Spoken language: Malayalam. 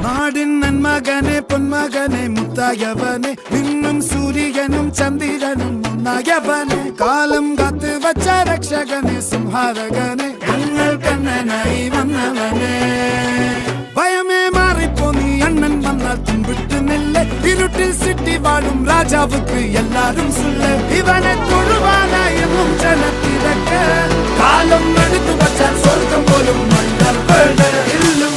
നാടിൻ നന്മകനെ പൊന്മകനെ മുത്തായവനെ നിന്നും സൂര്യനും ചന്ദ്രനും ഒന്നായവനെ കാലം കാത്ത് വച്ച രക്ഷകനെ സംഹാരകനെ ഞങ്ങൾ കണ്ണനായി വന്നവനെ ഭയമേ മാറിപ്പോ നീ അണ്ണൻ വന്നാൽ തുമ്പിട്ട് നെല്ല് ഇരുട്ടിൽ സിറ്റി വാഴും രാജാവുക്ക് എല്ലാരും സുല്ല് ഇവനെ തൊഴുവാനായും ജനത്തിരക്ക് കാലം എടുത്തു വച്ചാൽ സ്വർഗം പോലും മണ്ണൽ ഇല്ലും